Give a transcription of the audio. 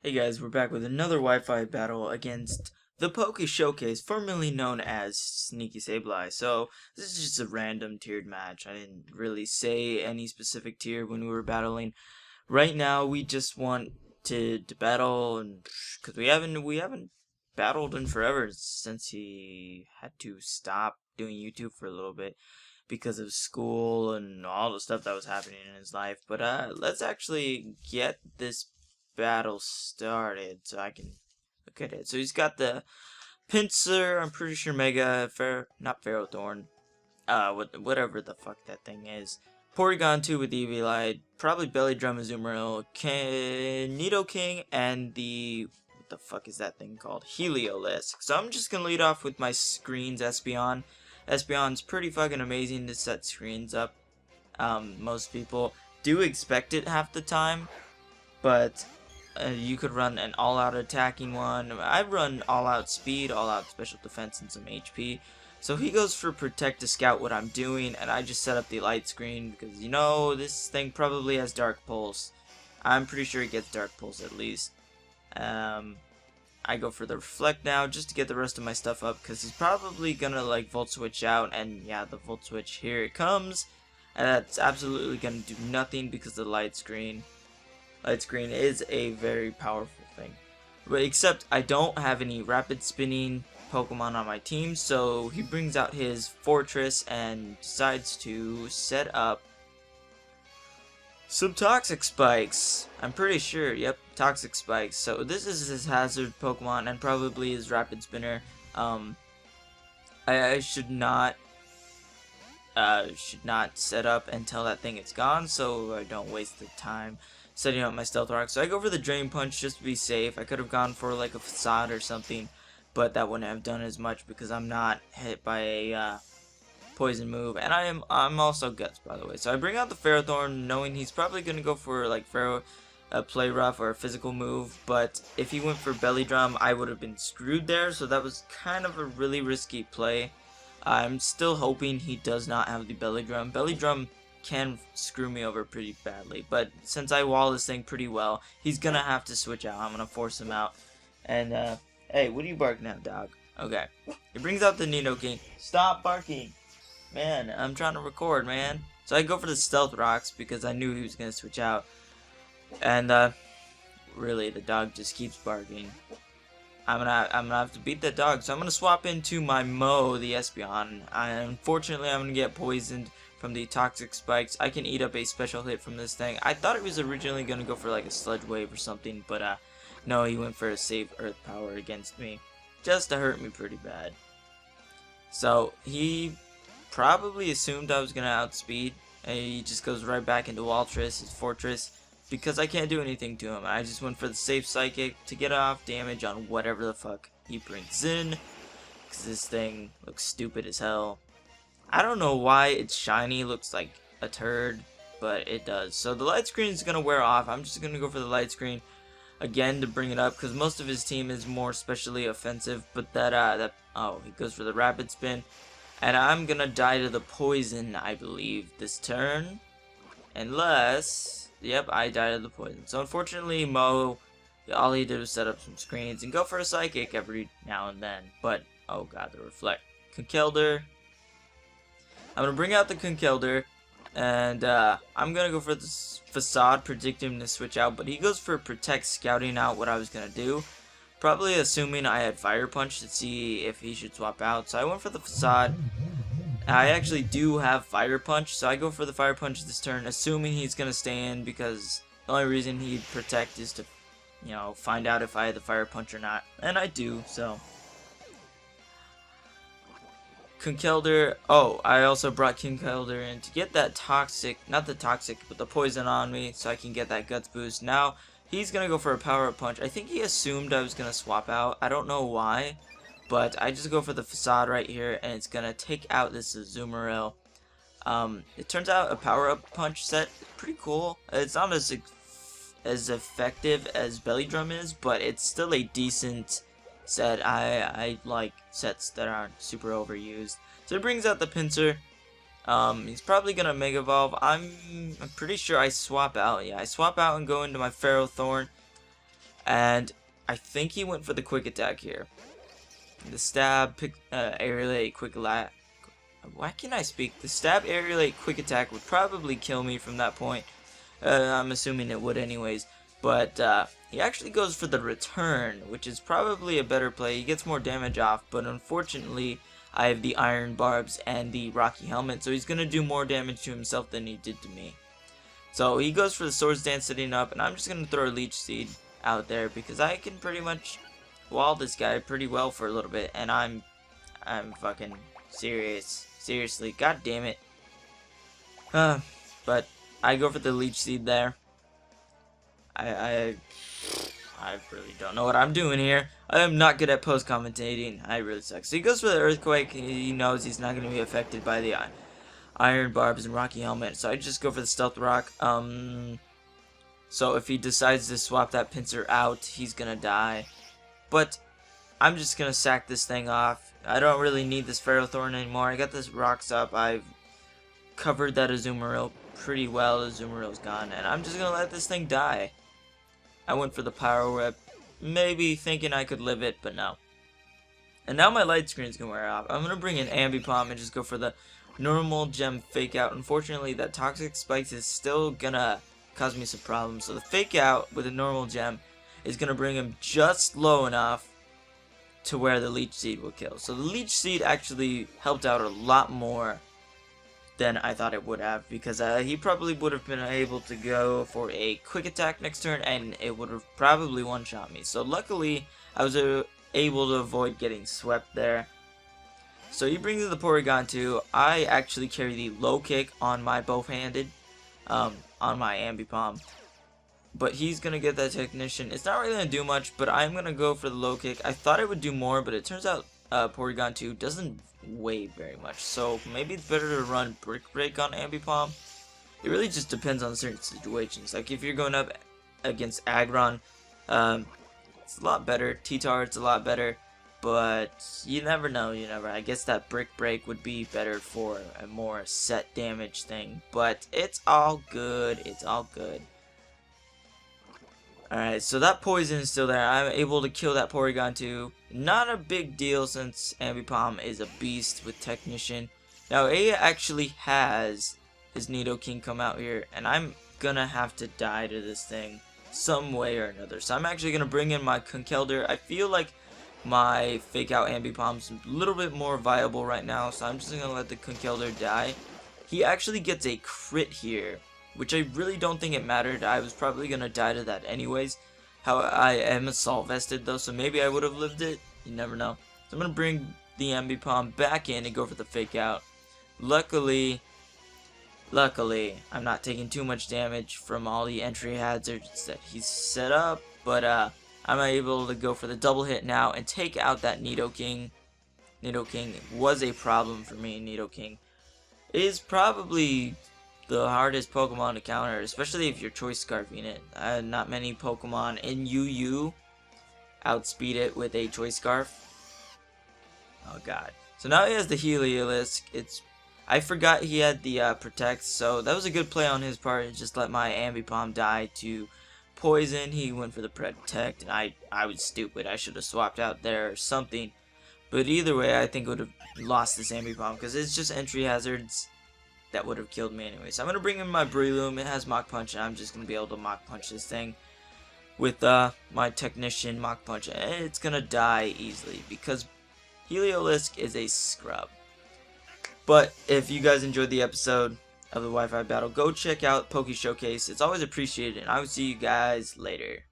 Hey guys, we're back with another Wi-Fi battle against the Poke Showcase, formerly known as Sneaky Sableye. So, this is just a random tiered match. I didn't really say any specific tier when we were battling. Right now, we just want to battle, and because we haven't battled in forever since he had to stop doing YouTube for a little bit because of school and all the stuff that was happening in his life. But let's actually get this battle started so I can look at it. So he's got the pincer, I'm pretty sure Mega not Ferrothorn, whatever the fuck that thing is. Porygon 2 with the Eviolite, probably Belly Drum, Azumarill, Nidoking, and the what the fuck is that thing called? Heliolisk. So I'm just gonna lead off with my screens Espeon. Espeon's pretty fucking amazing to set screens up. Most people do expect it half the time, but you could run an all-out attacking one. I run all-out speed, all-out special defense, and some HP. So he goes for protect to scout what I'm doing, and I just set up the light screen because, you know, this thing probably has dark pulse. I'm pretty sure it gets dark pulse at least. I go for the reflect now just to get the rest of my stuff up because he's probably gonna like volt switch out, and yeah, the volt switch, here it comes, and that's absolutely gonna do nothing because of the light screen. Light screen is a very powerful thing, but except I don't have any rapid spinning Pokemon on my team, so he brings out his Fortress and decides to set up some Toxic Spikes. I'm pretty sure, yep, Toxic Spikes. So this is his hazard Pokemon and probably his rapid spinner. I should not set up until that thing is gone, so I don't waste the time setting up my Stealth Rock. So I go for the Drain Punch just to be safe. I could have gone for like a Facade or something, but that wouldn't have done as much because I'm not hit by a poison move, and I'm also Guts, by the way. So I bring out the Ferrothorn knowing he's probably gonna go for like Play Rough or a physical move, but if he went for Belly Drum, I would have been screwed there, so that was kind of a really risky play. I'm still hoping he does not have the Belly Drum. Belly Drum can screw me over pretty badly, but since I wall this thing pretty well, he's gonna have to switch out. I'm gonna force him out. And hey, what are you barking at, dog? Okay, he brings out the Nidoking. Stop barking, man, I'm trying to record, man. So I go for the Stealth Rocks because I knew he was gonna switch out, and really the dog just keeps barking. I'm gonna have to beat that dog, so I'm gonna swap into my Mo, the Espeon. Unfortunately, I'm gonna get poisoned from the Toxic Spikes. I can eat up a special hit from this thing. I thought it was originally gonna go for like a Sludge Wave or something, but no, he went for a safe Earth Power against me, just to hurt me pretty bad. So he probably assumed I was gonna outspeed, and he just goes right back into Waltress, his Fortress, because I can't do anything to him. I just went for the safe Psychic to get off damage on whatever the fuck he brings in, because this thing looks stupid as hell. I don't know why its shiny looks like a turd, but it does. So the light screen is going to wear off. I'm just going to go for the light screen again to bring it up, because most of his team is more specially offensive, but oh, he goes for the rapid spin, and I'm going to die to the poison, I believe, this turn, unless, yep, I die to the poison. So unfortunately, Mo, all he did was set up some screens and go for a Psychic every now and then, but, oh god, the Reflect. Conkeldurr. I'm going to bring out the Conkeldurr, and I'm going to go for this Facade, predict him to switch out, but he goes for Protect, scouting out what I was going to do, probably assuming I had Fire Punch to see if he should swap out. So I went for the Facade. I actually do have Fire Punch, so I go for the Fire Punch this turn, assuming he's going to stay in, because the only reason he'd Protect is to, you know, find out if I had the Fire Punch or not, and I do, so. Conkeldurr, oh, I also brought Conkeldurr in to get that toxic, not the toxic, but the poison on me, so I can get that Guts boost. Now, he's going to go for a Power Up Punch. I think he assumed I was going to swap out. I don't know why, but I just go for the Facade right here, and it's going to take out this Azumarill. It turns out a Power Up Punch set is pretty cool. It's not as effective as Belly Drum is, but it's still a decent set. I like sets that aren't super overused. So it brings out the Pinsir. He's probably gonna Mega Evolve. I'm pretty sure I swap out. Yeah, I swap out and go into my Ferrothorn. and I think he went for the quick attack here. The stab, aerialate, quick attack. Why can't I speak? The stab, aerialate, quick attack would probably kill me from that point. I'm assuming it would anyways. But he actually goes for the return, which is probably a better play. He gets more damage off, but unfortunately I have the iron barbs and the rocky helmet, so he's going to do more damage to himself than he did to me. So he goes for the swords dance setting up, and I'm just going to throw a leech seed out there because I can pretty much wall this guy pretty well for a little bit, and I'm fucking serious. Seriously, god damn it. But I go for the leech seed there. I really don't know what I'm doing here. I am not good at post commentating. I really suck. So he goes for the earthquake. He knows he's not going to be affected by the iron barbs and rocky helmet. So I just go for the stealth rock. So if he decides to swap that pincer out, he's going to die. But I'm just going to sack this thing off. I don't really need this Ferrothorn anymore. I got this rocks up. I've covered that Azumarill pretty well. Azumarill's gone. And I'm just going to let this thing die. I went for the Power Whip. Maybe thinking I could live it, but no. And now my light screen's going to wear off. I'm going to bring in Ambipom and just go for the normal gem fake out. Unfortunately, that Toxic Spikes is still going to cause me some problems. So the fake out with a normal gem is going to bring him just low enough to where the Leech Seed will kill. So the Leech Seed actually helped out a lot more than I thought it would have, because he probably would have been able to go for a quick attack next turn and it would have probably one-shot me. So luckily I was able to avoid getting swept there. So he brings in the Porygon 2. I actually carry the low kick on my both-handed, on my Ambipom. But he's going to get that Technician. It's not really going to do much, but I'm going to go for the low kick. I thought it would do more, but it turns out Porygon 2 doesn't weigh very much. So maybe it's better to run Brick Break on Ambipom. It really just depends on certain situations. Like if you're going up against Aggron, it's a lot better. T-Tar, it's a lot better. But you never know, I guess that Brick Break would be better for a more set damage thing. But it's all good. It's all good. Alright, so that poison is still there. I'm able to kill that Porygon 2. Not a big deal since Ambipom is a beast with Technician. Now, A actually has his Nidoking come out here, and I'm gonna have to die to this thing some way or another. So I'm actually gonna bring in my Conkeldurr. I feel like my fake out Ambipom's a little bit more viable right now, so I'm just gonna let the Conkeldurr die. He actually gets a crit here, which I really don't think it mattered. I was probably going to die to that anyways. How I am assault vested though, so maybe I would have lived it. You never know. So I'm going to bring the Ambipom back in and go for the fake out. Luckily, I'm not taking too much damage from all the entry hazards that he's set up. But I'm able to go for the double hit now and take out that Nidoking. Nidoking was a problem for me. Nidoking is probably the hardest Pokemon to counter, especially if you're choice scarfing it. Not many Pokemon in UU outspeed it with a choice scarf. Oh god. So now he has the Heliolisk. I forgot he had the Protect, so that was a good play on his part. Just let my Ambipom die to poison. He went for the Protect, and I was stupid. I should have swapped out there or something. But either way, I think I would have lost this Ambipom because it's just entry hazards that would have killed me anyway. So I'm going to bring in my Breloom. It has Mach Punch, and I'm just going to be able to Mach Punch this thing with my Technician Mach Punch. And it's going to die easily because Heliolisk is a scrub. But if you guys enjoyed the episode of the Wi-Fi battle, go check out Poke Showcase. It's always appreciated, and I will see you guys later.